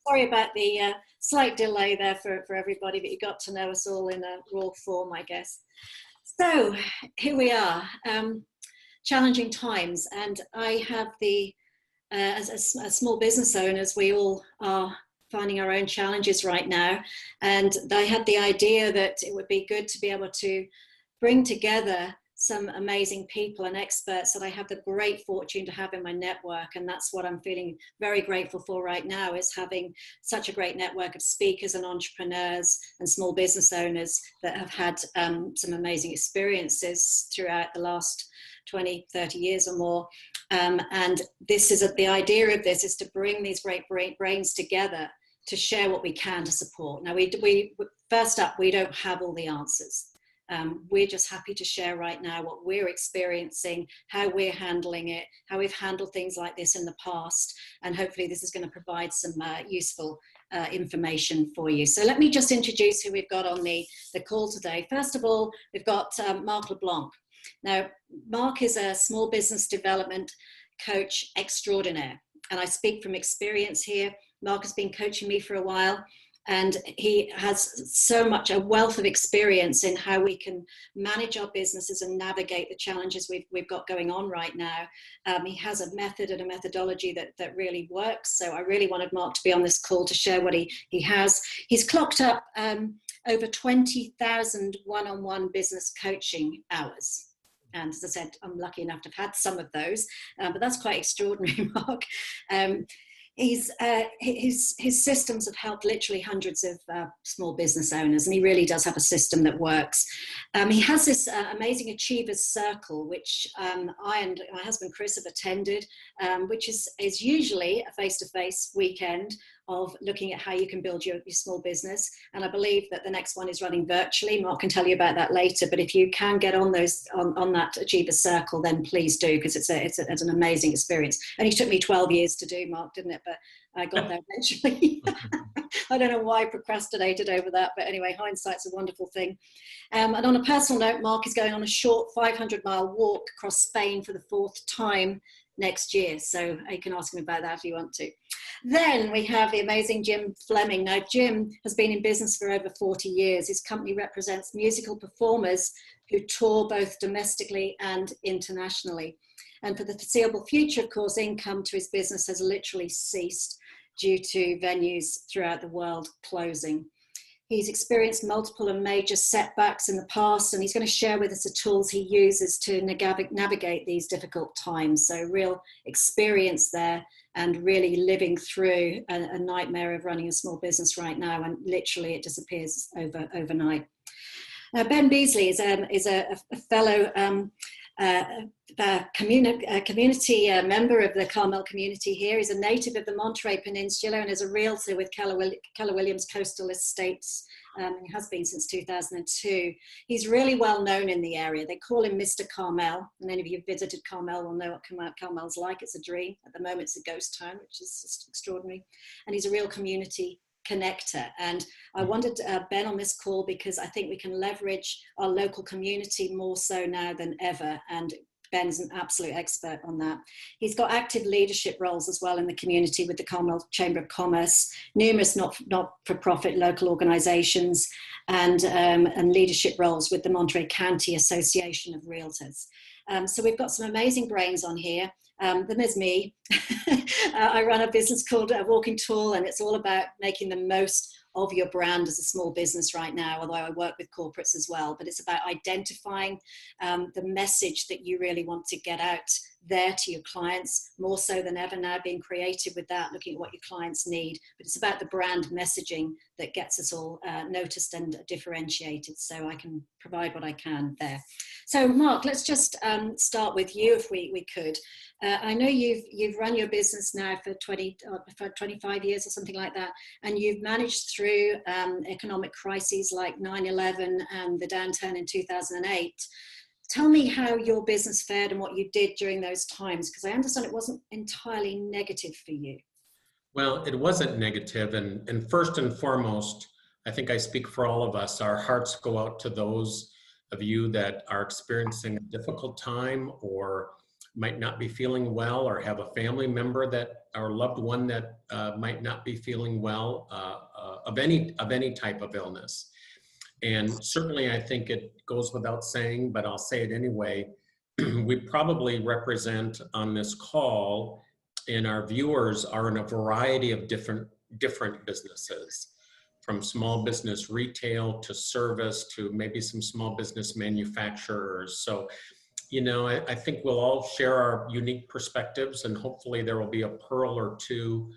Sorry about the slight delay there for everybody, but you got to know us all in a raw form, I guess. So here we are, challenging times, and I have as small business owners, we all are finding our own challenges right now, and I had the idea that it would be good to be able to bring together some amazing people and experts that I have the great fortune to have in my network. And that's what I'm feeling very grateful for right now, is having such a great network of speakers and entrepreneurs and small business owners that have had some amazing experiences throughout the last 20, 30 years or more. And this is the idea of this is to bring these great brains together to share what we can to support. Now, we first up, we don't have all the answers. We're just happy to share right now what we're experiencing, how we're handling it, how we've handled things like this in the past, and hopefully this is going to provide some useful information for you. So let me just introduce who we've got on the call today. First of all, we've got Mark LeBlanc. Now, Mark is a small business development coach extraordinaire, and I speak from experience here. Mark has been coaching me for a while, and he has so much, a wealth of experience in how we can manage our businesses and navigate the challenges we've got going on right now. He has a method and a methodology that really works. So I really wanted Mark to be on this call to share what he has. He's clocked up over 20,000 one-on-one business coaching hours. And as I said, I'm lucky enough to have had some of those, but that's quite extraordinary, Mark. His systems have helped literally hundreds of small business owners, and he really does have a system that works. He has this amazing Achievers Circle, which I and my husband Chris have attended, which is usually a face-to-face weekend of looking at how you can build your small business. And I believe that the next one is running virtually. Mark can tell you about that later, but if you can get on that Achievers Circle, then please do, because it's an amazing experience. And it took me 12 years to do, Mark, didn't it? But I got there eventually. I don't know why I procrastinated over that, but anyway, hindsight's a wonderful thing. And on a personal note, Mark is going on a short 500-mile walk across Spain for the 4th time next year. So you can ask him about that if you want to. Then we have the amazing Jim Fleming. Now, Jim has been in business for over 40 years. His company represents musical performers who tour both domestically and internationally. And for the foreseeable future, of course, income to his business has literally ceased due to venues throughout the world closing. He's experienced multiple and major setbacks in the past, and he's going to share with us the tools he uses to navigate these difficult times. So real experience there, and really living through a nightmare of running a small business right now, and literally it disappears overnight. Now, Ben Beesley is a fellow community member of the Carmel community here. He's a native of the Monterey Peninsula and is a realtor with Keller Williams Coastal Estates. He has been since 2002. He's really well known in the area. They call him Mr. Carmel, and any of you who visited Carmel will know what Carmel's like. It's a dream. At the moment, it's a ghost town, which is just extraordinary. And he's a real community connector. And I wanted Ben on this call because I think we can leverage our local community more so now than ever. And Ben's an absolute expert on that. He's got active leadership roles as well in the community with the Carmel Chamber of Commerce, numerous not-for-profit local organizations, and leadership roles with the Monterey County Association of Realtors. So we've got some amazing brains on here. Then there's me. I run a business called Walking Tall, and it's all about making the most of your brand as a small business right now, although I work with corporates as well. But it's about identifying the message that you really want to get out there to your clients, more so than ever now, being creative with that, looking at what your clients need. But it's about the brand messaging that gets us all noticed and differentiated, so I can provide what I can there. So Mark, let's just start with you if we could. I know you've run your business now for 25 years or something like that, and you've managed through economic crises like 9/11 and the downturn in 2008. Tell me how your business fared and what you did during those times, because I understand it wasn't entirely negative for you. Well, it wasn't negative, and first and foremost, I think I speak for all of us, our hearts go out to those of you that are experiencing a difficult time or might not be feeling well, or have a family member that, or loved one that might not be feeling well, of any type of illness. And certainly I think it goes without saying, but I'll say it anyway, we probably represent on this call, and our viewers are in a variety of different businesses, from small business retail to service to maybe some small business manufacturers. So, you know, I think we'll all share our unique perspectives, and hopefully there will be a pearl or two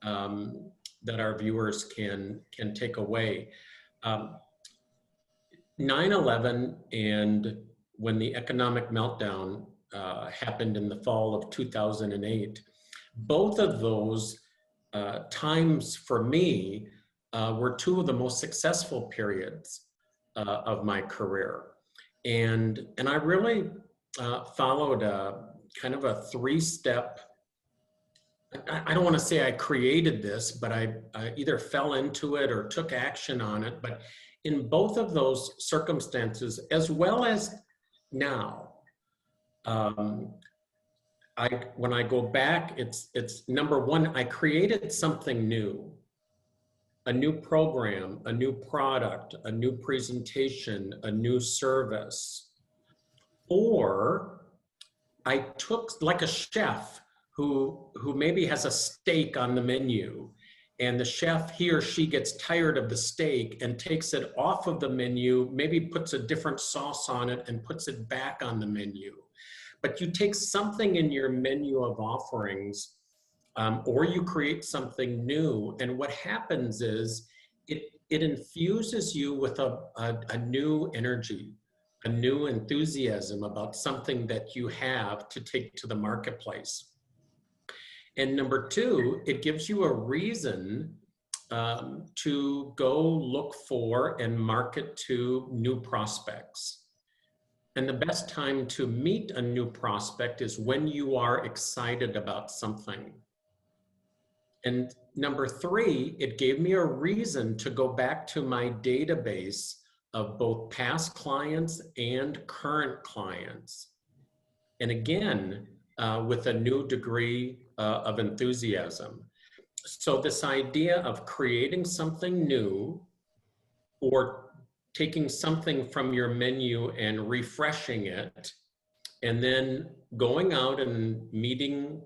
that our viewers can take away. 9/11 and when the economic meltdown happened in the fall of 2008, both of those times for me were two of the most successful periods of my career. And I really followed a kind of a three-step, I don't want to say I created this, but I either fell into it or took action on it. But in both of those circumstances, as well as now, when I go back, it's number one, I created something new, a new program, a new product, a new presentation, a new service. Or I took, like a chef who maybe has a steak on the menu, and the chef, he or she gets tired of the steak and takes it off of the menu, maybe puts a different sauce on it and puts it back on the menu. But you take something in your menu of offerings, or you create something new, and what happens is it infuses you with a new energy, a new enthusiasm about something that you have to take to the marketplace. And number two, it gives you a reason to go look for and market to new prospects. And the best time to meet a new prospect is when you are excited about something. And number three, it gave me a reason to go back to my database of both past clients and current clients. And again, with a new degree of enthusiasm. So this idea of creating something new, or taking something from your menu and refreshing it, and then going out and meeting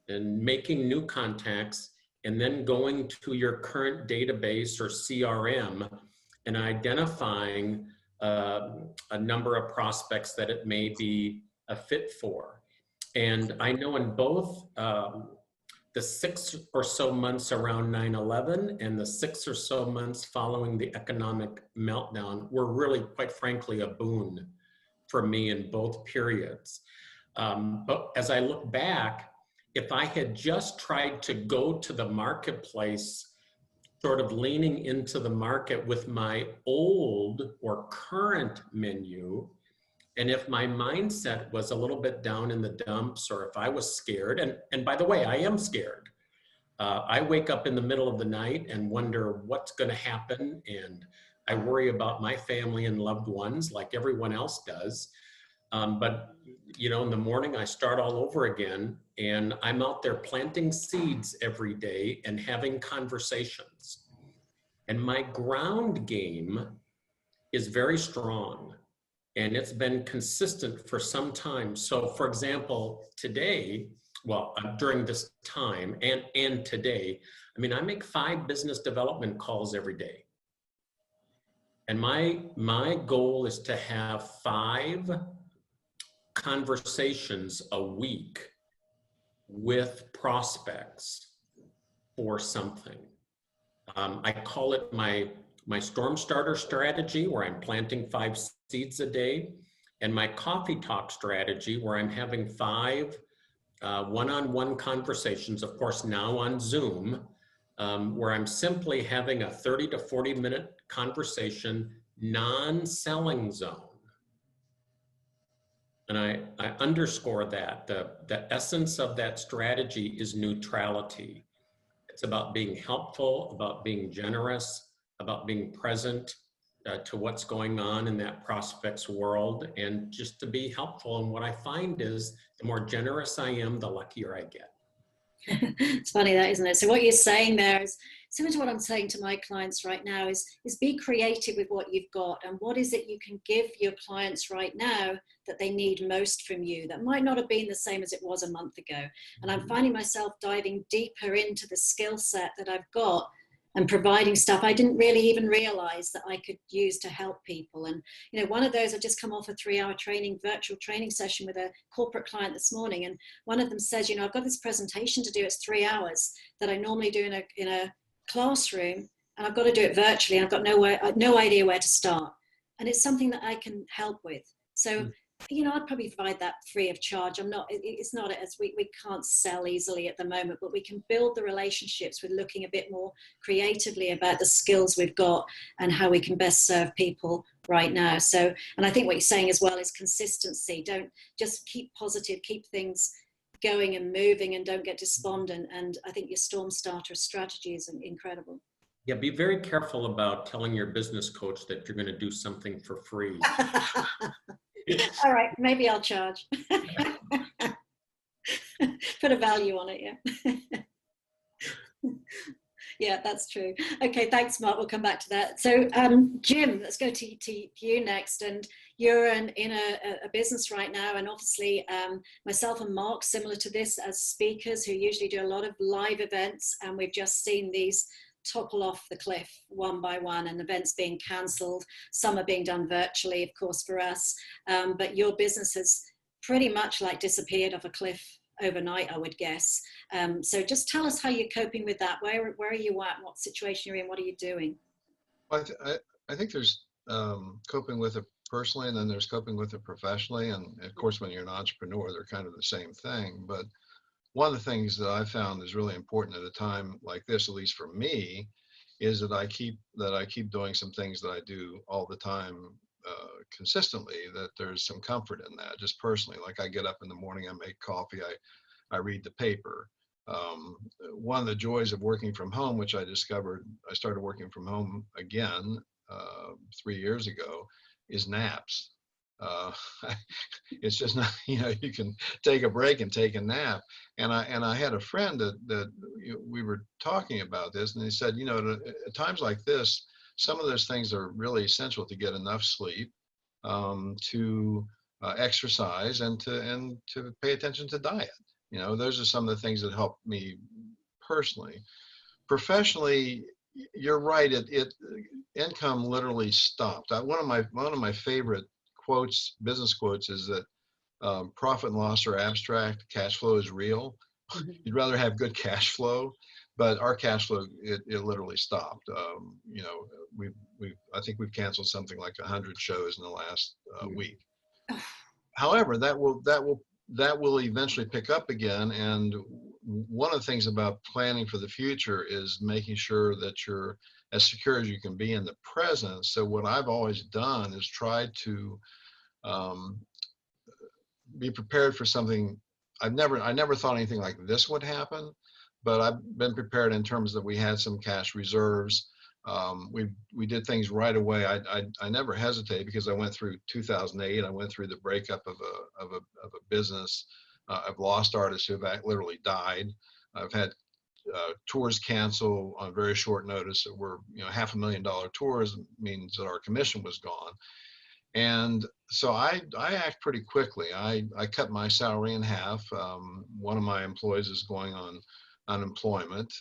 and making new contacts, and then going to your current database or CRM and identifying a number of prospects that it may be a fit for. And I know in both the 6 or so months around 9/11 and the 6 or so months following the economic meltdown were really, quite frankly, a boon for me in both periods. But as I look back, if I had just tried to go to the marketplace, sort of leaning into the market with my old or current menu, and if my mindset was a little bit down in the dumps, or if I was scared, and by the way, I am scared. I wake up in the middle of the night and wonder what's going to happen, and I worry about my family and loved ones like everyone else does. But you know, in the morning I start all over again, and I'm out there planting seeds every day and having conversations. And my ground game is very strong. And it's been consistent for some time. So for example, today, well, during this time and today, I mean, I make 5 business development calls every day. And my goal is to have 5 conversations a week with prospects for something. I call it my storm starter strategy, where I'm planting 5 seeds a day, and my coffee talk strategy, where I'm having 5 one-on-one conversations, of course now on Zoom, where I'm simply having a 30 to 40 minute conversation, non-selling zone. And I underscore that the essence of that strategy is neutrality. It's about being helpful, about being generous, about being present, to what's going on in that prospect's world, and just to be helpful. And what I find is the more generous I am, the luckier I get. It's funny that, isn't it? So what you're saying there is similar to what I'm saying to my clients right now is be creative with what you've got, and what is it you can give your clients right now that they need most from you that might not have been the same as it was a month ago. And I'm finding myself diving deeper into the skill set that I've got and providing stuff I didn't really even realize that I could use to help people. And, you know, one of those, I've just come off a 3-hour virtual training session with a corporate client this morning. And one of them says, you know, I've got this presentation to do, it's 3 hours that I normally do in a classroom, and I've got to do it virtually. And I've got no idea where to start. And it's something that I can help with. So, you know, I'd probably provide that free of charge. It's not as we can't sell easily at the moment, but we can build the relationships with looking a bit more creatively about the skills we've got and how we can best serve people right now. So, and I think what you're saying as well is consistency. Don't just keep positive, keep things going and moving, and don't get despondent. And I think your storm starter strategy is incredible. Yeah, be very careful about telling your business coach that you're going to do something for free. All right, maybe I'll charge. Put a value on it, yeah. Yeah, that's true. Okay, thanks, Mark. We'll come back to that. So, Jim, let's go to you next. And you're in a business right now, and obviously myself and Mark, similar to this as speakers who usually do a lot of live events, and we've just seen these topple off the cliff one by one, and events being cancelled. Some are being done virtually, of course, for us. But your business has pretty much like disappeared off a cliff overnight, I would guess. So just tell us how you're coping with that. Where are you at? What situation you're in? What are you doing? Well, I think there's coping with it personally, and then there's coping with it professionally. And of course, when you're an entrepreneur, they're kind of the same thing. But one of the things that I found is really important at a time like this, at least for me, is that I keep doing some things that I do all the time consistently, that there's some comfort in that, just personally. Like I get up in the morning, I make coffee, I read the paper. One of the joys of working from home, which I discovered, I started working from home again 3 years ago, is naps. It's just not, you know, you can take a break and take a nap. And I had a friend that we were talking about this, and he said, you know, at times like this, some of those things are really essential to get enough sleep, to exercise, and to pay attention to diet. You know, those are some of the things that help me personally. Professionally, you're right. Income literally stopped. One of my favorite quotes, business quotes, is that profit and loss are abstract, cash flow is real. You'd rather have good cash flow, but our cash flow, it literally stopped. You know, I think we've canceled something like 100 shows in the last week. However, that will eventually pick up again. And one of the things about planning for the future is making sure that you're as secure as you can be in the present. So what I've always done is tried to be prepared for something. I never thought anything like this would happen, but I've been prepared in terms that we had some cash reserves. We did things right away. I never hesitated, because I went through 2008. I went through the breakup of a business. I've lost artists who have literally died. I've had tours cancel on very short notice that were, you know, $500,000 tours, means that our commission was gone. And so I act pretty quickly. I cut my salary in half. One of my employees is going on unemployment,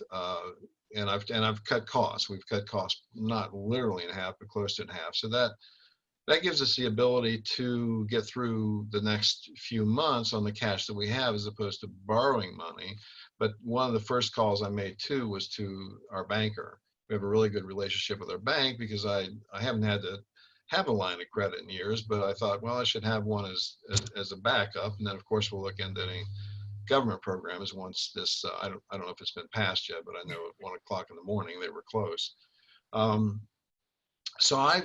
and I've cut costs. We've cut costs not literally in half, but close to in half. So that gives us the ability to get through the next few months on the cash that we have, as opposed to borrowing money. But one of the first calls I made too was to our banker. We have a really good relationship with our bank, because I haven't had to have a line of credit in years, but I thought, well, I should have one as a backup. And then of course we'll look into any government programs once this, I don't know if it's been passed yet, but I know at 1 o'clock in the morning they were closed. So I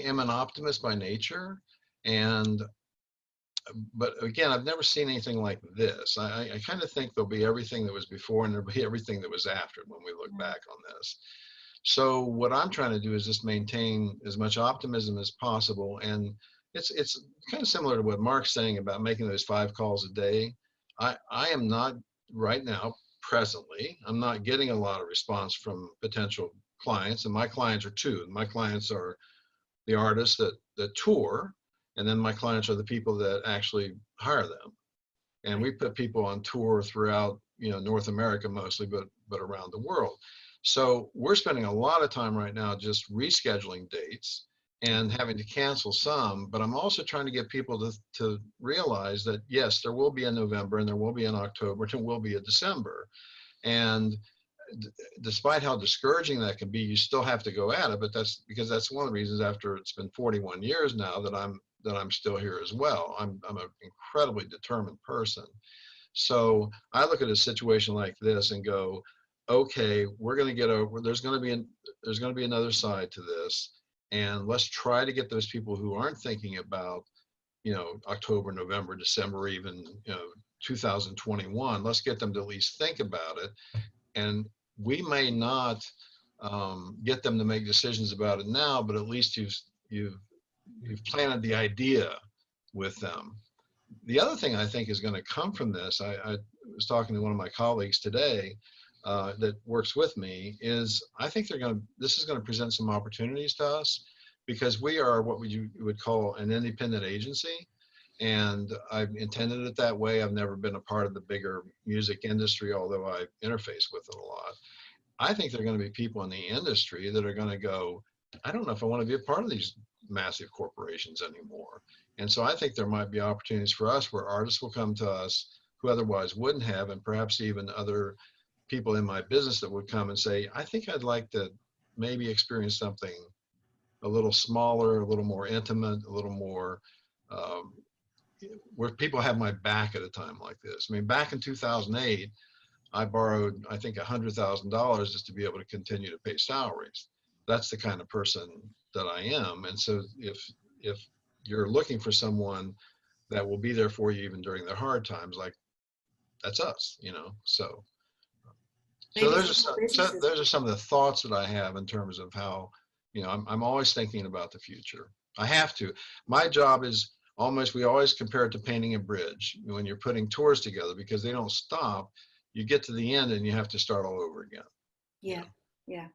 am an optimist by nature, but again, I've never seen anything like this. I kind of think there'll be everything that was before, and there'll be everything that was after when we look back on this. So what I'm trying to do is just maintain as much optimism as possible. And it's kind of similar to what Mark's saying about making those 5 calls a day. I am not right now, presently, I'm not getting a lot of response from potential clients. And my clients are 2. My clients are the artists that tour, and then my clients are the people that actually hire them. And we put people on tour throughout, North America mostly, but around the world. So we're spending a lot of time right now just rescheduling dates and having to cancel some, but I'm also trying to get people to realize that yes, there will be a November and there will be an October and there will be a December. And despite how discouraging that can be, you still have to go at it. But that's because that's one of the reasons, after it's been 41 years now, that I'm still here as well. I'm an incredibly determined person. So I look at a situation like this and go, okay, we're going to get over. There's going to be another side to this, and let's try to get those people who aren't thinking about, October, November, December, even 2021. Let's get them to at least think about it. And we may not get them to make decisions about it now, but at least you've planted the idea with them. The other thing I think is going to come from this, I was talking to one of my colleagues today that works with me, is I think this is going to present some opportunities to us, because we are what you would call an independent agency. And I've intended it that way. I've never been a part of the bigger music industry, although I interface with it a lot. I think there are going to be people in the industry that are going to go, I don't know if I want to be a part of these massive corporations anymore. And so I think there might be opportunities for us where artists will come to us who otherwise wouldn't have, and perhaps even other people in my business that would come and say, I think I'd like to maybe experience something a little smaller, a little more intimate, a little more where people have my back at a time like this. I mean, back in 2008, I borrowed, I think, $100,000 just to be able to continue to pay salaries. That's the kind of person that I am. And so if you're looking for someone that will be there for you even during the hard times, like, that's us, So those are some of the thoughts that I have in terms of how, I'm always thinking about the future. I have to. My job is we always compare it to painting a bridge when you're putting tours together, because they don't stop. You get to the end and you have to start all over again. Yeah. Yeah.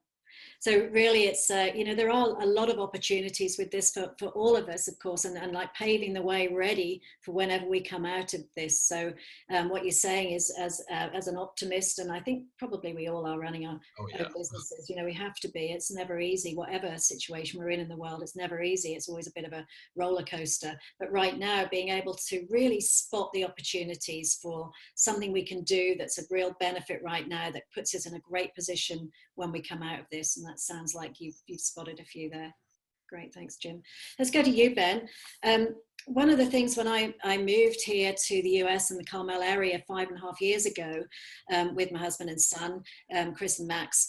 So really it's, there are a lot of opportunities with this for all of us, of course, and like paving the way ready for whenever we come out of this. So what you're saying is, as an optimist, and I think probably we all are running our own businesses, we have to be. It's never easy, whatever situation we're in the world, it's never easy. It's always a bit of a roller coaster. But right now, being able to really spot the opportunities for something we can do that's a real benefit right now, that puts us in a great position when we come out of this. And that sounds like you've spotted a few there. Great, thanks, Jim. Let's go to you, Ben. One of the things when I moved here to the US and the Carmel area 5.5 years ago with my husband and son, Chris and Max,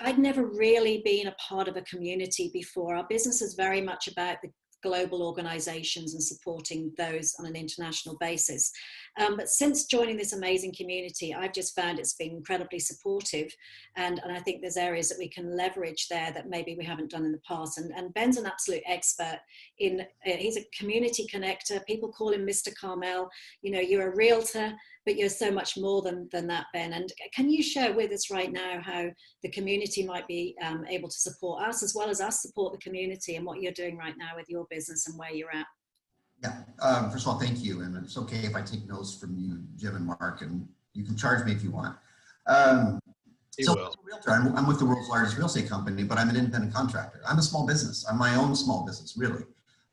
I'd never really been a part of a community before. Our business is very much about the global organizations and supporting those on an international basis. But since joining this amazing community, I've just found it's been incredibly supportive. And I think there's areas that we can leverage there that maybe we haven't done in the past. And Ben's an absolute expert in, he's a community connector. People call him Mr. Carmel. You're a realtor, but you're so much more than that, Ben. And can you share with us right now how the community might be able to support us, as well as us support the community, and what you're doing right now with your business and where you're at? Yeah, first of all, thank you. And it's okay if I take notes from you, Jim and Mark, and you can charge me if you want. So as a realtor, I'm with the world's largest real estate company, but I'm an independent contractor. I'm a small business. I'm my own small business, really.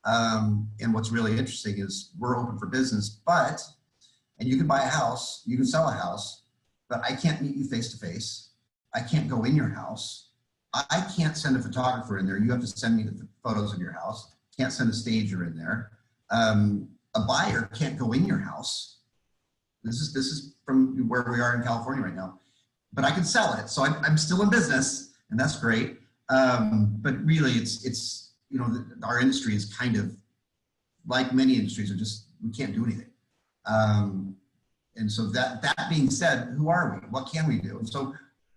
And what's really interesting is we're open for business, and you can buy a house, you can sell a house, but I can't meet you face to face. I can't go in your house. I can't send a photographer in there. You have to send me the photos of your house. Can't send a stager in there. A buyer can't go in your house. This is from where we are in California right now, but I can sell it. So I'm still in business, and that's great. But really it's our industry is kind of like many industries, we can't do anything. And so that being said, who are we? What can we do? And so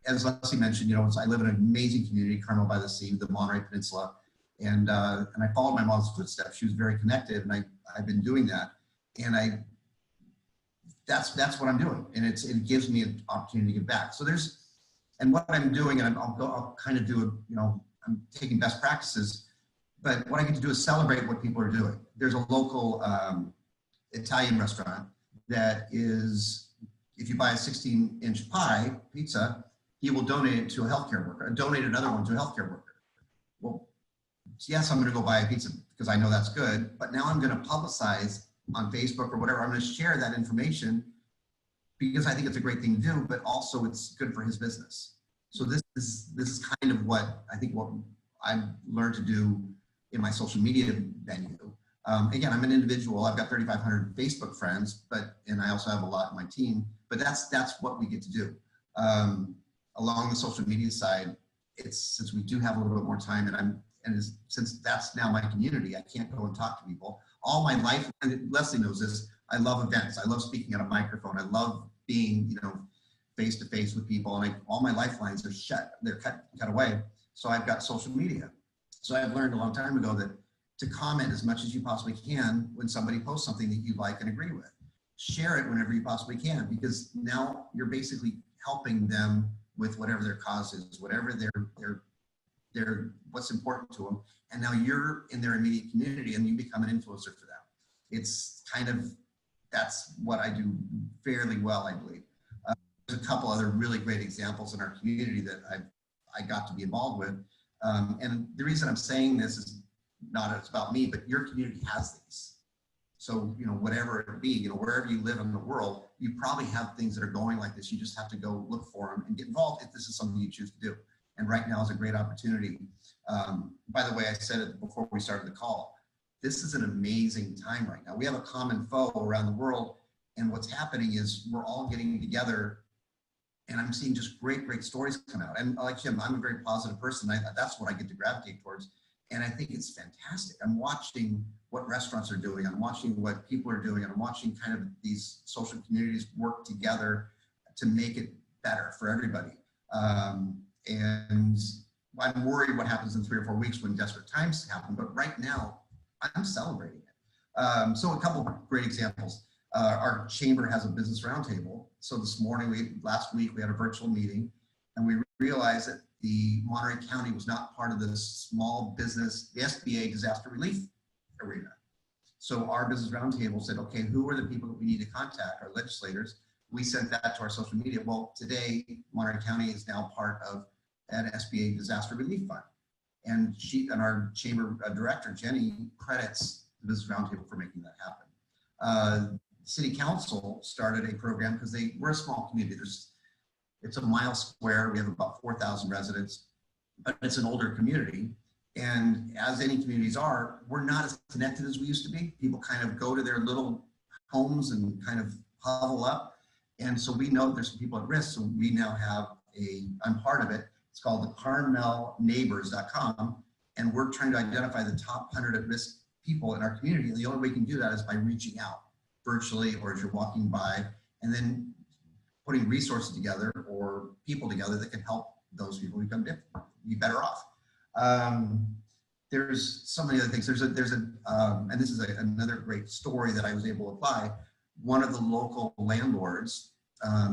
as Lesley mentioned, you know, I live in an amazing community, Carmel by the Sea, the Monterey Peninsula, and I followed my mom's footsteps. She was very connected, and I've been doing that, and that's what I'm doing, and it gives me an opportunity to give back. So and what I'm doing, and I'll kind of do it, you know, I'm taking best practices, but what I get to do is celebrate what people are doing. There's a local Italian restaurant that is, if you buy a 16-inch pie pizza, he will donate it to a healthcare worker, and donate another one to a healthcare worker. Well, yes, I'm going to go buy a pizza because I know that's good, but now I'm going to publicize on Facebook or whatever. I'm going to share that information because I think it's a great thing to do, but also it's good for his business. So this is kind of what I think what I've learned to do in my social media venue. Again, I'm an individual. I've got 3,500 Facebook friends, and I also have a lot in my team, but that's what we get to do. Along the social media side, since we do have a little bit more time, since that's now my community, I can't go and talk to people. All my life, and Lesley knows this, I love events. I love speaking at a microphone. I love being, you know, face to face with people, and all my lifelines are shut. They're cut away. So I've got social media. So I've learned a long time ago that to comment as much as you possibly can when somebody posts something that you like and agree with. Share it whenever you possibly can, because now you're basically helping them with whatever their cause is, whatever their what's important to them. And now you're in their immediate community and you become an influencer for them. It's kind of, that's what I do fairly well, I believe. There's a couple other really great examples in our community that I got to be involved with. And the reason I'm saying this is not it's about me, but your community has these. So, you know, whatever it be, you know, wherever you live in the world, you probably have things that are going like this. You just have to go look for them and get involved if this is something you choose to do. And right now is a great opportunity. By the way, I said it before we started the call, this is an amazing time right now. We have a common foe around the world. And what's happening is we're all getting together, and I'm seeing just great stories come out. And like Jim, I'm a very positive person. That's what I get to gravitate towards. And I think it's fantastic. I'm watching what restaurants are doing. I'm watching what people are doing. And I'm watching kind of these social communities work together to make it better for everybody. And I'm worried what happens in 3 or 4 weeks when desperate times happen. But right now, I'm celebrating it. So a couple of great examples. Our chamber has a business roundtable. So this morning, last week, we had a virtual meeting, and we realized that the Monterey County was not part of the small business, the SBA disaster relief arena. So our business roundtable said, okay, who are the people that we need to contact, our legislators? We sent that to our social media. Well, today, Monterey County is now part of an SBA disaster relief fund. And our chamber director, Jenny, credits the business roundtable for making that happen. City Council started a program because we're a small community. It's a mile square. We have about 4,000 residents, but it's an older community. And as any communities are, we're not as connected as we used to be. People kind of go to their little homes and kind of huddle up. And so we know there's some people at risk. So we now have I'm part of it. It's called the CarmelNeighbors.com. And we're trying to identify the top 100 at risk people in our community. And the only way we can do that is by reaching out virtually or as you're walking by, and then putting resources together or people together that can help those people be better off. There's so many other things. And this is another great story that I was able to apply. One of the local landlords,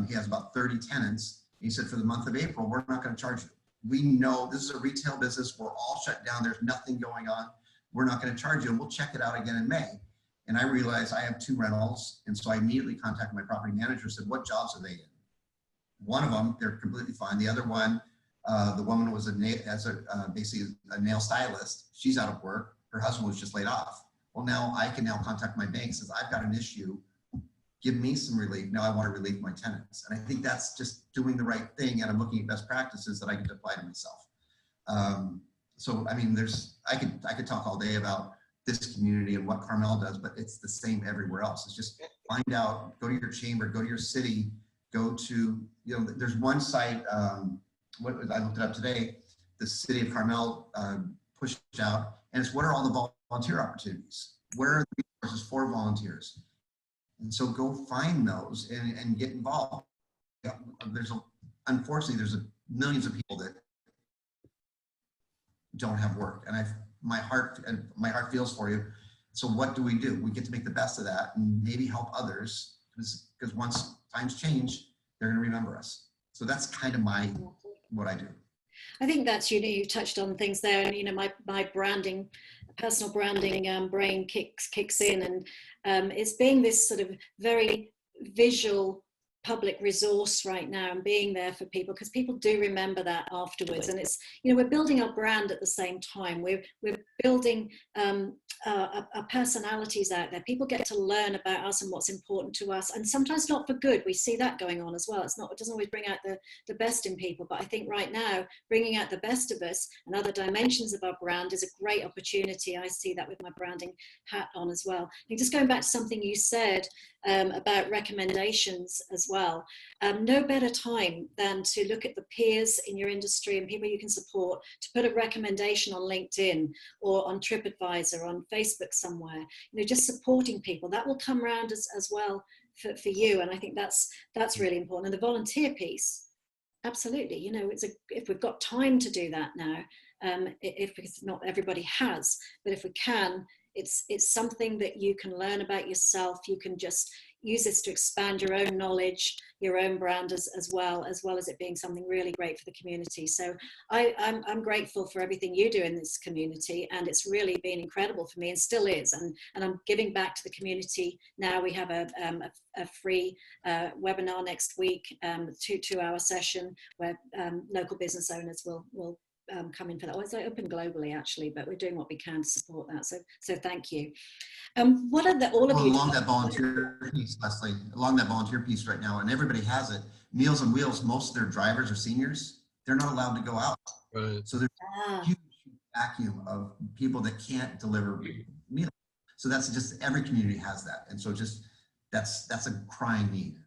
he has about 30 tenants. He said, for the month of April, we're not going to charge you. We know this is a retail business. We're all shut down. There's nothing going on. We're not going to charge you, and we'll check it out again in May. And I realized I have 2 rentals. And so I immediately contacted my property manager, said, what jobs are they in? One of them, they're completely fine. The other one, the woman was basically a nail stylist. She's out of work. Her husband was just laid off. Well, now I can contact my bank, says, I've got an issue. Give me some relief. Now I want to relieve my tenants. And I think that's just doing the right thing. And I'm looking at best practices that I can apply to myself. So, I mean, I could talk all day about this community and what Carmel does, but it's the same everywhere else. It's just find out, go to your chamber, go to your city, go to, there's one site, I looked it up today, the city of Carmel pushed out, and it's what are all the volunteer opportunities? Where are the resources for volunteers? And so go find those and get involved. Unfortunately, there's a millions of people that don't have work, and my heart feels for you. So what do? We get to make the best of that and maybe help others, because once times change, they're going to remember us. So that's kind of what I do. I think that's, you touched on things there, and my branding, personal branding brain kicks in, and it's being this sort of very visual public resource right now, and being there for people, because people do remember that afterwards. And it's, we're building our brand at the same time. We're building our personalities out there. People get to learn about us and what's important to us, and sometimes not for good. We see that going on as well. It doesn't always bring out the best in people, but I think right now bringing out the best of us and other dimensions of our brand is a great opportunity. I see that with my branding hat on as well. And just going back to something you said about recommendations as well. No better time than to look at the peers in your industry and people you can support, to put a recommendation on LinkedIn or on TripAdvisor, on Facebook somewhere, just supporting people. That will come around as well for you. And I think that's really important. And the volunteer piece, absolutely. If we've got time to do that now, if not everybody has, but if we can, it's something that you can learn about yourself. You can just use this to expand your own knowledge, your own brand as well as it being something really great for the community. So I'm grateful for everything you do in this community, and it's really been incredible for me, and still is. And I'm giving back to the community now. We have a free webinar next week, 2-hour session where local business owners will come in for that. It's open globally actually, but we're doing what we can to support that. So thank you. What are all of you along that volunteer piece, Lesley, along that volunteer piece right now, and everybody has it. Meals on Wheels, most of their drivers are seniors. They're not allowed to go out. Right. So there's a huge vacuum of people that can't deliver meals. So that's just, every community has that. And so just that's a crying need.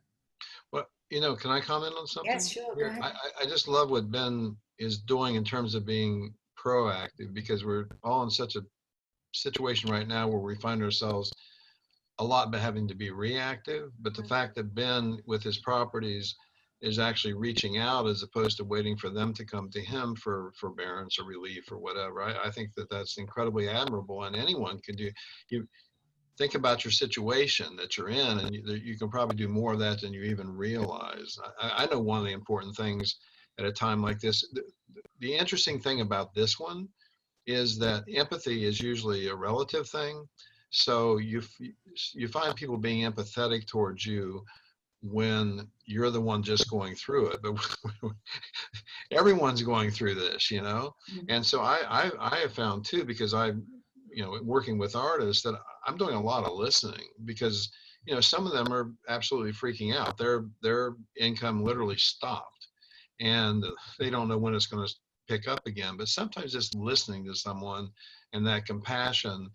Well, can I comment on something? Yes, sure. Go ahead. I just love what Ben is doing in terms of being proactive, because we're all in such a situation right now where we find ourselves a lot by having to be reactive. But the fact that Ben with his properties is actually reaching out as opposed to waiting for them to come to him for forbearance or relief or whatever, I think that's incredibly admirable, and anyone can do. You think about your situation that you're in, and you can probably do more of that than you even realize. I know one of the important things at a time like this, the interesting thing about this one is that empathy is usually a relative thing. So you find people being empathetic towards you when you're the one just going through it, but everyone's going through this, And so I have found too, because working with artists, that I'm doing a lot of listening, because some of them are absolutely freaking out. Their income literally stopped, and they don't know when it's going to pick up again. But sometimes just listening to someone and that compassion,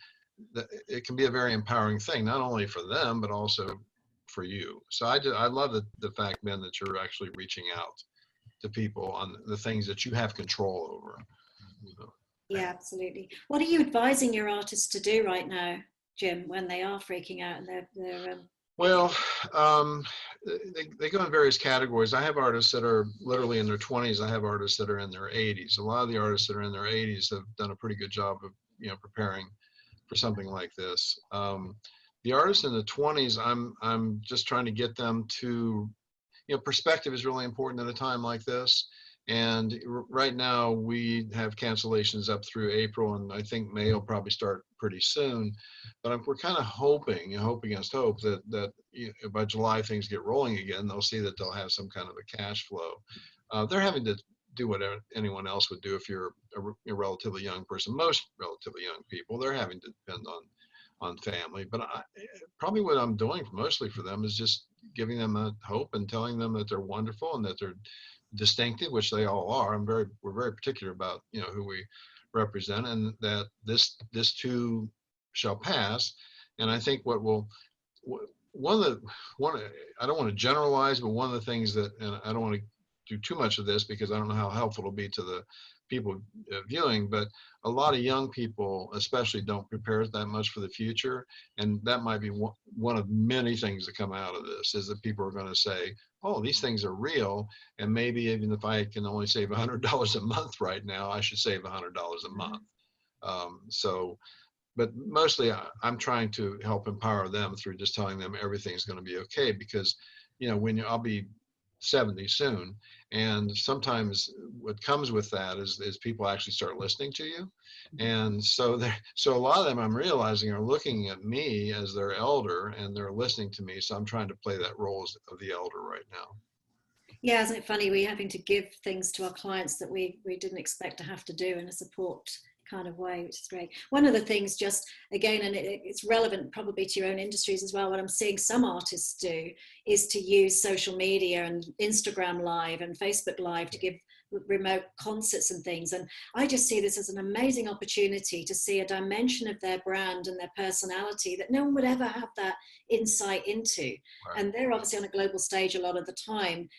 it can be a very empowering thing, not only for them, but also for you. So I love the fact, Ben, that you're actually reaching out to people on the things that you have control over. Yeah, absolutely. What are you advising your artists to do right now, Jim, when they are freaking out and they're Well, they go in various categories. I have artists that are literally in their 20s. I have artists that are in their 80s. A lot of the artists that are in their 80s have done a pretty good job of, preparing for something like this. The artists in the 20s, I'm just trying to get them to, perspective is really important at a time like this. And right now we have cancellations up through April, and I think May will probably start pretty soon. But we're kind of hoping, hope against hope, that by July things get rolling again. They'll see that they'll have some kind of a cash flow. They're having to do whatever anyone else would do if you're a relatively young person. Most relatively young people, they're having to depend on family. But probably what I'm doing mostly for them is just giving them a hope and telling them that they're wonderful and that they're distinctive, which they all are. We're very particular about who we represent, and that this too shall pass. And I think I don't want to generalize, but one of the things that, and I don't want to do too much of this because I don't know how helpful it'll be to the people viewing, but a lot of young people especially don't prepare that much for the future. And that might be one of many things that come out of this, is that people are going to say, oh, these things are real. And maybe even if I can only save $100 a month right now, I should save $100 a month. But mostly I'm trying to help empower them through just telling them everything's going to be okay, because, you know, I'll be 70 soon. And sometimes what comes with that is people actually start listening to you. And so a lot of them, I'm realizing, are looking at me as their elder and they're listening to me. So I'm trying to play that role of the elder right now. Yeah, isn't it funny? We're having to give things to our clients that we didn't expect to have to do in a support kind of way, which is great. One of the things, just again, and it's relevant probably to your own industries as well, what I'm seeing some artists do is to use social media and Instagram Live and Facebook Live to give remote concerts and things. And I just see this as an amazing opportunity to see a dimension of their brand and their personality that no one would ever have that insight into. Right. And they're obviously on a global stage a lot of the time.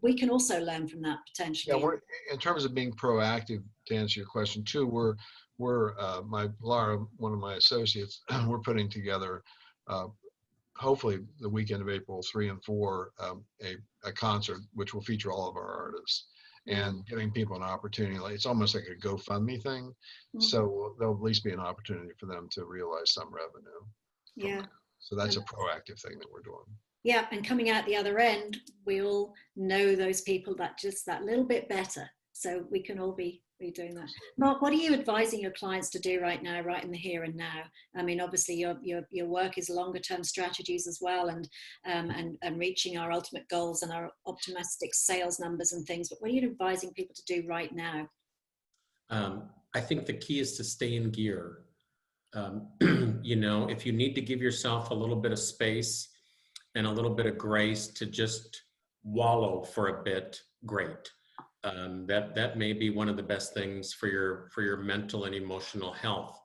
We can also learn from that potentially. Yeah, in terms of being proactive, to answer your question too, we're Laura, one of my associates, we're putting together hopefully the weekend of April 3 and 4 a concert which will feature all of our artists and giving people an opportunity. Like, it's almost like a GoFundMe thing. Mm-hmm. So there'll at least be an opportunity for them to realize some revenue. Yeah. So that's a proactive thing that we're doing. Yeah, and coming out the other end, we all know those people that just that little bit better. So we can all be doing that. Mark, what are you advising your clients to do right now, right in the here and now? I mean, obviously your work is longer term strategies as well, and reaching our ultimate goals and our optimistic sales numbers and things. But what are you advising people to do right now? I think the key is to stay in gear. You know, if you need to give yourself a little bit of space and a little bit of grace to just wallow for a bit, great. That may be one of the best things for your mental and emotional health.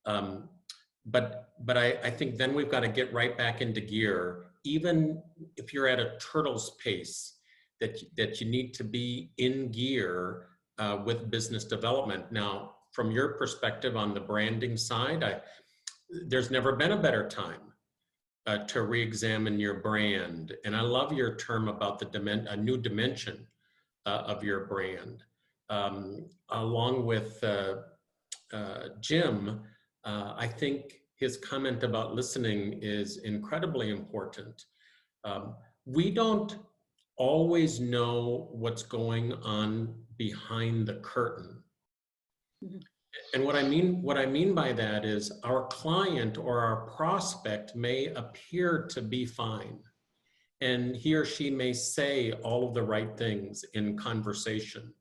But I think then we've got to get right back into gear, even if you're at a turtle's pace, that you need to be in gear with business development. Now, from your perspective on the branding side, there's never been a better time to re-examine your brand. And I love your term about a new dimension of your brand. Along with Jim, I think his comment about listening is incredibly important. We don't always know what's going on behind the curtain. Mm-hmm. And what I mean by that is our client or our prospect may appear to be fine, and he or she may say all of the right things in conversation,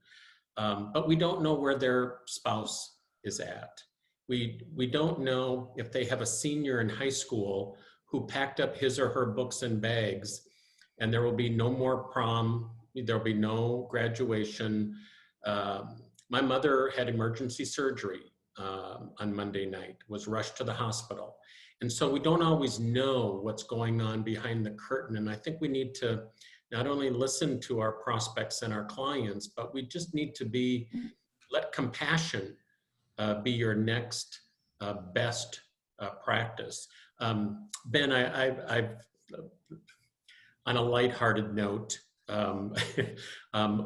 but we don't know where their spouse is at. We don't know if they have a senior in high school who packed up his or her books and bags, and there will be no more prom, there'll be no graduation. My mother had emergency surgery on Monday night, was rushed to the hospital. And so we don't always know what's going on behind the curtain. And I think we need to not only listen to our prospects and our clients, but we just need to let compassion be your next best practice. Ben, I've on a lighthearted note,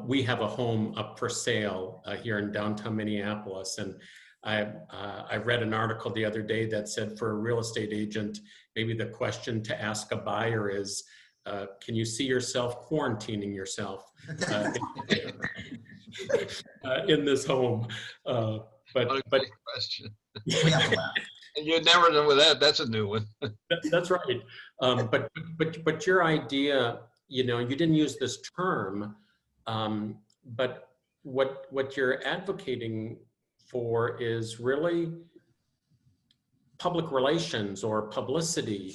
we have a home up for sale here in downtown Minneapolis, and I read an article the other day that said for a real estate agent, maybe the question to ask a buyer is, can you see yourself quarantining yourself in this home? But question. You never know with that. That's a new one. That's right. But your idea, you know, you didn't use this term, but what you're advocating for is really public relations or publicity.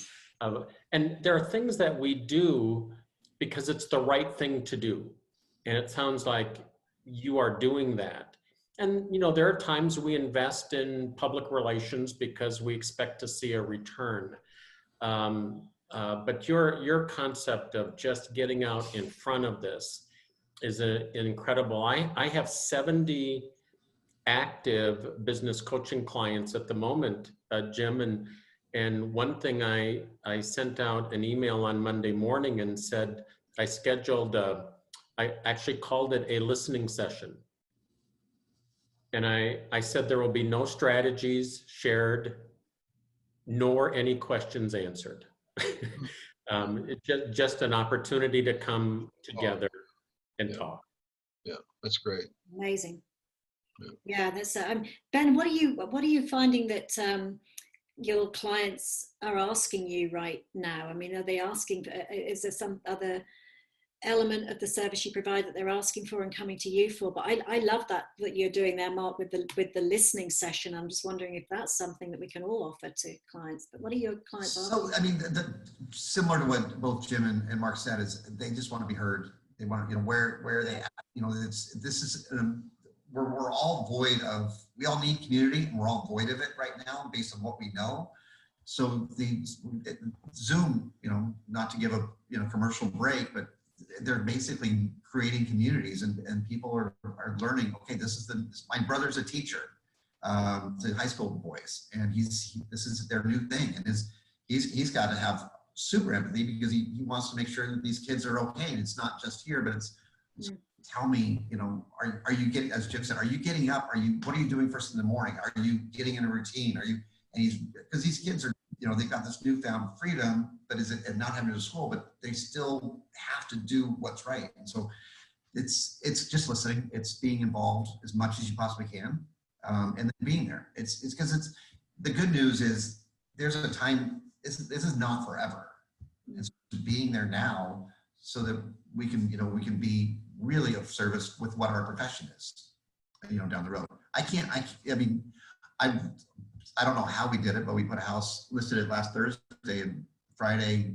And there are things that we do because it's the right thing to do. And it sounds like you are doing that. And, you know, there are times we invest in public relations because we expect to see a return. But your concept of just getting out in front of this is incredible. I have 70 active business coaching clients at the moment, Jim, and one thing I sent out an email on Monday morning and said, I scheduled I actually called it a listening session. And I said there will be no strategies shared, nor any questions answered. It's just an opportunity to come together and talk. Yeah, that's great. Amazing. Yeah. Yeah, that's Ben. What are you finding that your clients are asking you right now? I mean, are they asking for? Is there some other element of the service you provide that they're asking for and coming to you for? But I love that you're doing there, Mark, with the listening session. I'm just wondering if that's something that we can all offer to clients. But what are your clients asking? So, I mean, similar to what both Jim and Mark said, is they just want to be heard. They want to, where are they at? We're all void of, we all need community, and we're all void of it right now based on what we know. So the Zoom, not to give a commercial break, but they're basically creating communities, and people are learning. Okay, this is my brother's a teacher to high school boys, and this is their new thing, and he's got to have super empathy because he wants to make sure that these kids are okay, and it's not just here, but it's tell me, are you getting, as Jim said, are you getting up? What are you doing first in the morning? Are you getting in a routine? Because these kids are, they've got this newfound freedom, but and not having to go to school, but they still have to do what's right. And so it's just listening. It's being involved as much as you possibly can. And then being there. It's because the good news is there's a time, this is not forever. It's being there now so that we can be really of service with what our profession is, down the road. I don't know how we did it, but we put a house, listed it last Thursday, and Friday,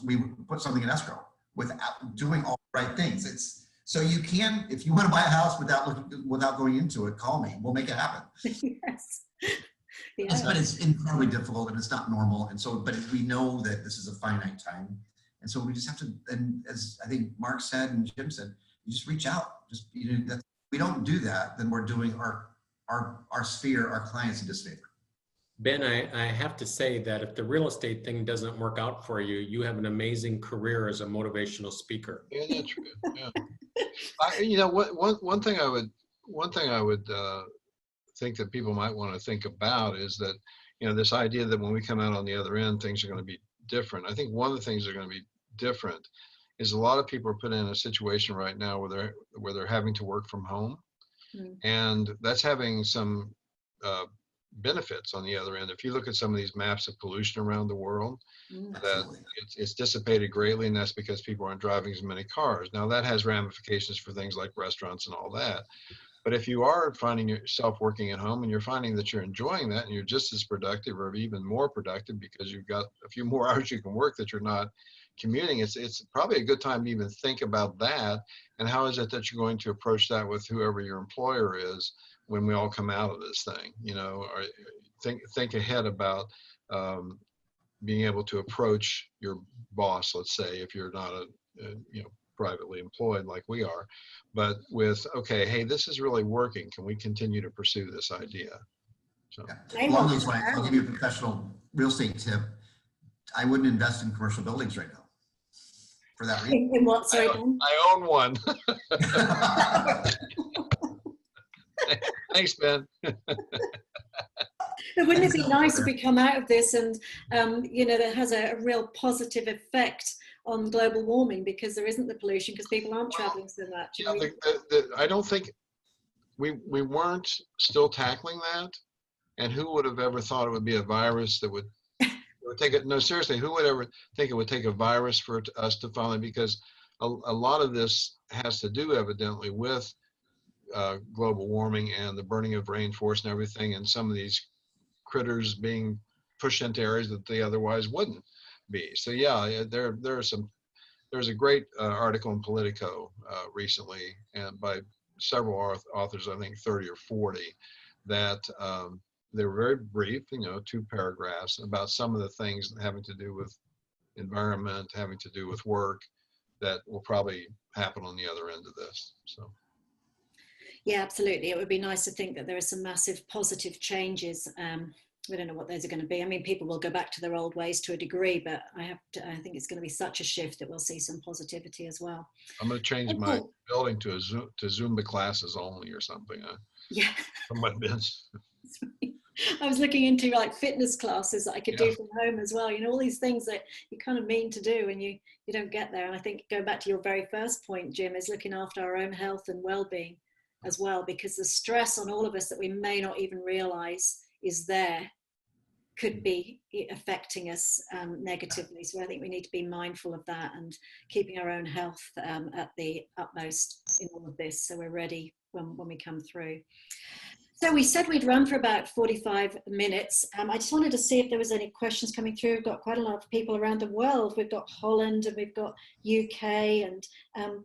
we put something in escrow without doing all the right things. So you can, if you want to buy a house without going into it, call me. We'll make it happen. Yes. Yeah. But it's incredibly difficult, and it's not normal. And so, but we know that this is a finite time. And so we just have to, and as I think Mark said and Jim said, you just reach out. Just, we don't do that, then we're doing our sphere, our clients a disfavor. Ben, I have to say that if the real estate thing doesn't work out for you, you have an amazing career as a motivational speaker. Yeah, that's true. Yeah. One thing I would think that people might want to think about is that, this idea that when we come out on the other end, things are going to be different. I think one of the things that are going to be different is a lot of people are put in a situation right now where they're having to work from home, and that's having some benefits on the other end. If you look at some of these maps of pollution around the world, that it's dissipated greatly, and that's because people aren't driving as many cars. Now that has ramifications for things like restaurants and all that. But if you are finding yourself working at home and you're finding that you're enjoying that and you're just as productive or even more productive because you've got a few more hours you can work that you're not commuting, it's probably a good time to even think about that. And how is it that you're going to approach that with whoever your employer is when we all come out of this thing? Think ahead about being able to approach your boss, let's say, if you're not privately employed like we are, but with, okay, hey, this is really working. Can we continue to pursue this idea? So along those lines, I'll give you a professional real estate tip. I wouldn't invest in commercial buildings right now for that reason. In what, sorry, I own one. Thanks, Ben. But wouldn't it be nice if we come out of this and, that has a real positive effect on global warming because there isn't the pollution because people aren't traveling so much? Yeah, I don't think we weren't still tackling that. And who would have ever thought it would be a virus that would take it? No, seriously, who would ever think it would take a virus for us to finally, because a lot of this has to do evidently with global warming and the burning of rainforest and everything, and some of these critters being pushed into areas that they otherwise wouldn't be. So yeah, there's a great article in Politico recently, and by several authors, I think 30 or 40, that they were very brief, 2 paragraphs about some of the things having to do with environment, having to do with work, that will probably happen on the other end of this. So. Yeah, absolutely. It would be nice to think that there are some massive positive changes. We don't know what those are going to be. I mean, people will go back to their old ways to a degree, but I think it's going to be such a shift that we'll see some positivity as well. I'm going to change Oh, my cool. building to Zumba classes only or something. Yeah. From my business. I was looking into like fitness classes that I could Yeah. do from home as well. You know, all these things that you kind of mean to do and you don't get there. And I think going back to your very first point, Jim, is looking after our own health and well-being as well, because the stress on all of us that we may not even realize is there could be affecting us negatively. So I think we need to be mindful of that and keeping our own health at the utmost in all of this, so we're ready when we come through. So we said we'd run for about 45 minutes. I just wanted to see if there was any questions coming through. We've got quite a lot of people around the world. We've got Holland and we've got UK and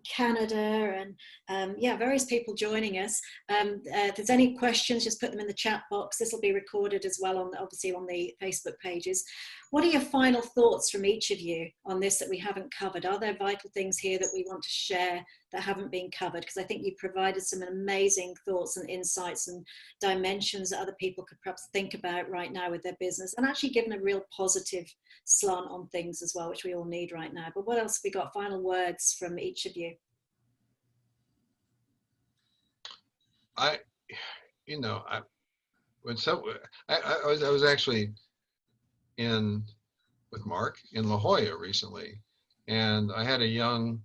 Canada and yeah, various people joining us. If there's any questions, just put them in the chat box. This will be recorded as well, obviously on the Facebook pages. What are your final thoughts from each of you on this that we haven't covered? Are there vital things here that we want to share that haven't been covered? Because I think you provided some amazing thoughts and insights and dimensions that other people could perhaps think about right now with their business, and actually given a real positive slant on things as well, which we all need right now. But what else have we got? Final words from each of you. I was actually with Mark in La Jolla recently, and I had a young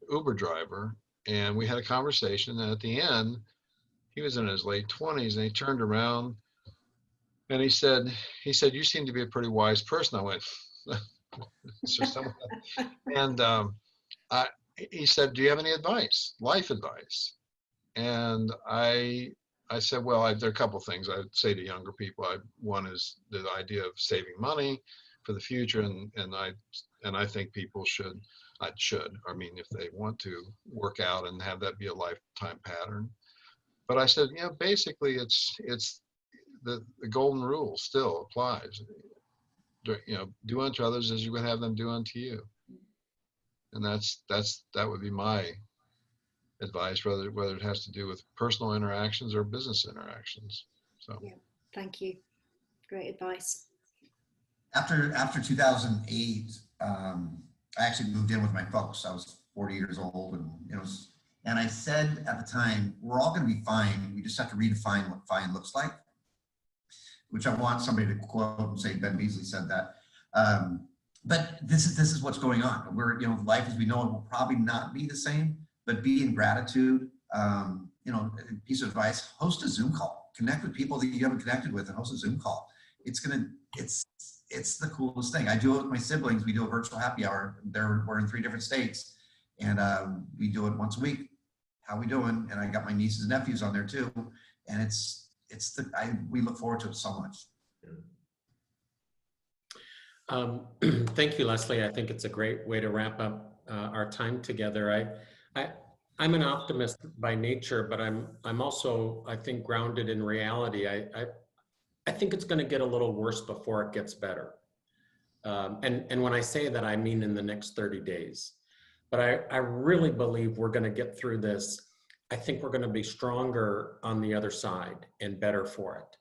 Uber driver, and we had a conversation, and at the end he was in his late 20s, and he turned around and he said, "You seem to be a pretty wise person." I went, and he said, "Do you have any advice, life advice?" And I said, well, there are a couple of things I'd say to younger people. One is the idea of saving money for the future, and I think people should, if they want to work out and have that be a lifetime pattern. But I said, basically it's the golden rule still applies. Do unto others as you would have them do unto you. And that would be my advice, whether it has to do with personal interactions or business interactions. So yeah, thank you. Great advice. After 2008, I actually moved in with my folks. I was 40 years old, and I said at the time, we're all going to be fine. We just have to redefine what fine looks like, which I want somebody to quote and say Ben Beesley said that. But this is what's going on. Life as we know it will probably not be the same, but be in gratitude. A piece of advice: host a Zoom call. Connect with people that you haven't connected with, and host a Zoom call. It's the coolest thing. I do it with my siblings. We do a virtual happy hour. We're in 3 different states, and we do it once a week. How we doing? And I got my nieces and nephews on there too, and we look forward to it so much. Thank you, Lesley. I think it's a great way to wrap up our time together. I'm an optimist by nature, but I'm also, I think, grounded in reality. I think it's going to get a little worse before it gets better. And when I say that, I mean in the next 30 days. But I really believe we're going to get through this. I think we're going to be stronger on the other side and better for it.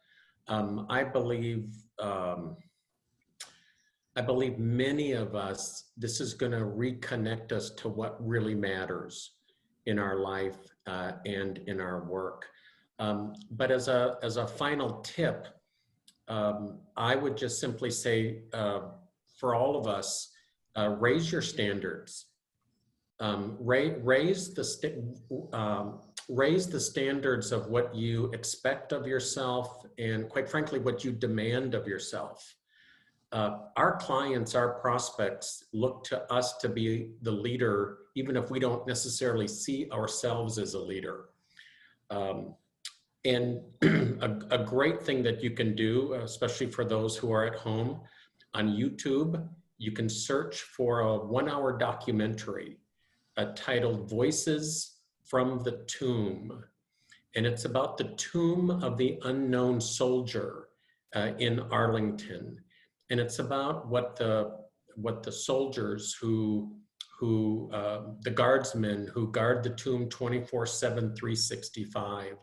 I believe many of us, this is going to reconnect us to what really matters in our life and in our work. But as a final tip, I would just simply say, for all of us, raise your standards. Raise the standards of what you expect of yourself, and quite frankly, what you demand of yourself. Our clients, our prospects look to us to be the leader, even if we don't necessarily see ourselves as a leader. And a great thing that you can do, especially for those who are at home, on YouTube, you can search for a 1-hour documentary titled Voices from the Tomb. And it's about the tomb of the unknown soldier in Arlington. And it's about what the soldiers who who, the guardsmen who guard the tomb 24/7, 365,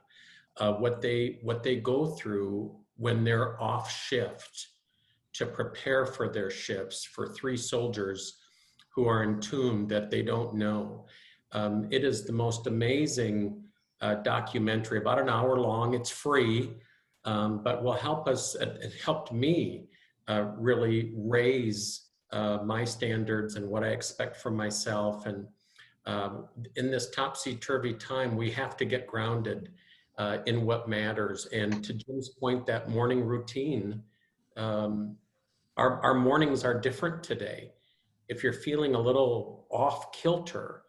what they go through when they're off shift to prepare for their shifts, for 3 soldiers who are entombed that they don't know. It is the most amazing documentary, about an hour long. It's free, but will help us. It helped me really raise my standards and what I expect from myself. And in this topsy-turvy time, we have to get grounded in what matters. And to Jim's point, that morning routine, our mornings are different today. If you're feeling a little off kilter,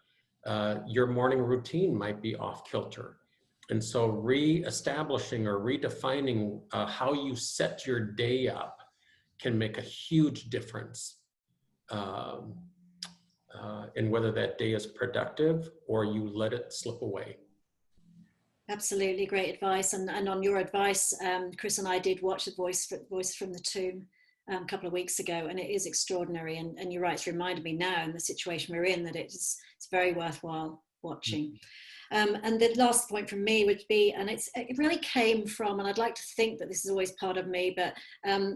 your morning routine might be off kilter. And so re-establishing or redefining how you set your day up can make a huge difference in whether that day is productive or you let it slip away. Absolutely, great advice. And on your advice, Chris and I did watch The Voice from the Tomb a couple of weeks ago, and it is extraordinary. And you're right, it's reminded me now in the situation we're in that it's very worthwhile watching. And the last point from me would be, and it really came from, and I'd like to think that this is always part of me, but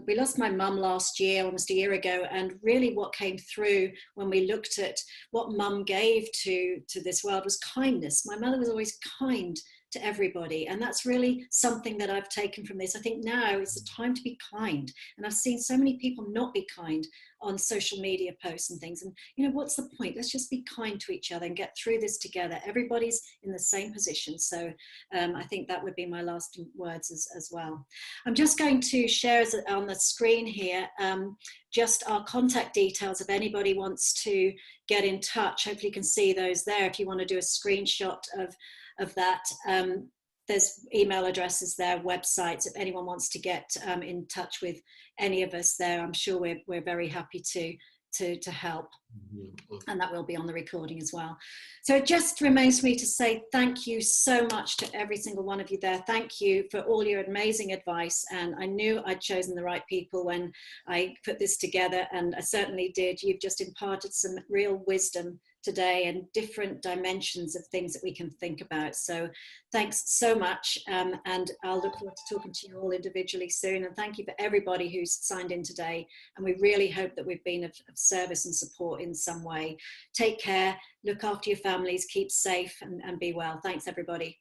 we lost my mum last year, almost a year ago, and really what came through when we looked at what mum gave to this world was kindness. My mother was always kind to everybody, and that's really something that I've taken from this. I think now is the time to be kind, and I've seen so many people not be kind on social media posts and things, and what's the point? Let's just be kind to each other and get through this together. Everybody's in the same position. So I think that would be my last words as well. I'm just going to share on the screen here just our contact details if anybody wants to get in touch. Hopefully you can see those there if you want to do a screenshot of that. There's email addresses there, websites, if anyone wants to get in touch with any of us there. I'm sure we're very happy to help. And that will be on the recording as well. So it just remains for me to say thank you so much to every single one of you there. Thank you for all your amazing advice. And I knew I'd chosen the right people when I put this together, and I certainly did. You've just imparted some real wisdom today and different dimensions of things that we can think about. So thanks so much. And I'll look forward to talking to you all individually soon. And thank you for everybody who's signed in today. And we really hope that we've been of service and support in some way. Take care, look after your families, keep safe, and be well. Thanks, everybody.